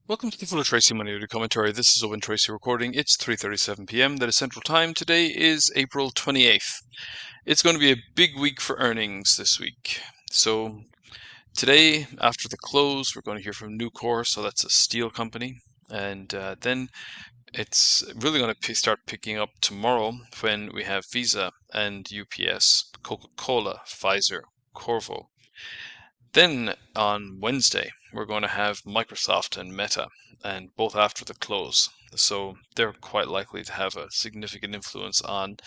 Welcome to the Full of Tracy Money Audio Commentary. This is Owen Tracy recording. It's 3:37 p.m. That is Central Time. Today is April 28th. It's going to be a big week for earnings this week. So today, after the close, we're going to hear from Nucor, so that's a steel company. And then it's really going to start picking up tomorrow when we have Visa and UPS, Coca-Cola, Pfizer, Corvo. Then on Wednesday, we're going to have Microsoft and Meta, and both after the close. So they're quite likely to have a significant influence on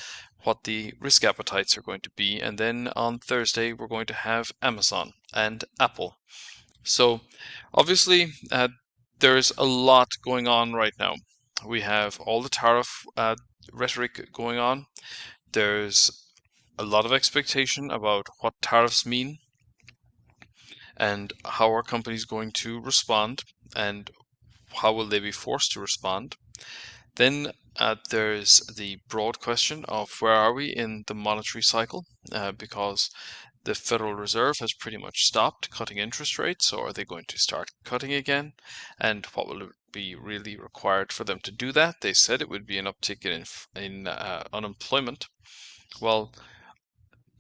what the risk appetites are going to be. And then on Thursday, we're going to have Amazon and Apple. So obviously, there's a lot going on right now. We have all the tariff rhetoric going on. There's a lot of expectation about what tariffs mean and how are companies going to respond and how will they be forced to respond. Then there's the broad question of where are we in the monetary cycle, because the Federal Reserve has pretty much stopped cutting interest rates, or are they going to start cutting again? And what will be really required for them to do that? They said it would be an uptick in unemployment. Well,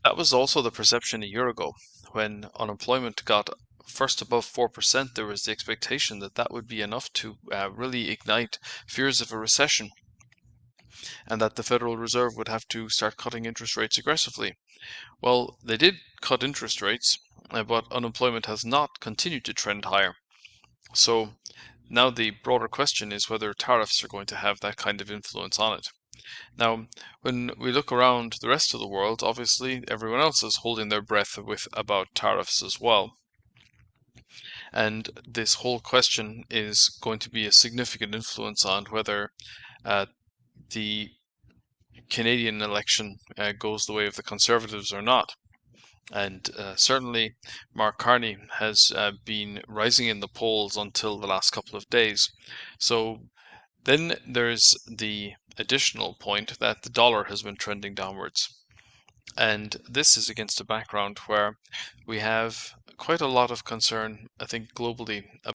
that was also the perception a year ago. When unemployment got first above 4%, there was the expectation that that would be enough to really ignite fears of a recession and that the Federal Reserve would have to start cutting interest rates aggressively. Well, they did cut interest rates, but unemployment has not continued to trend higher. So now the broader question is whether tariffs are going to have that kind of influence on it. Now, when we look around the rest of the world, obviously everyone else is holding their breath about tariffs as well. And this whole question is going to be a significant influence on whether the Canadian election goes the way of the Conservatives or not. And certainly Mark Carney has been rising in the polls until the last couple of days. So then there's the additional point that the dollar has been trending downwards. And this is against a background where we have quite a lot of concern, I think, globally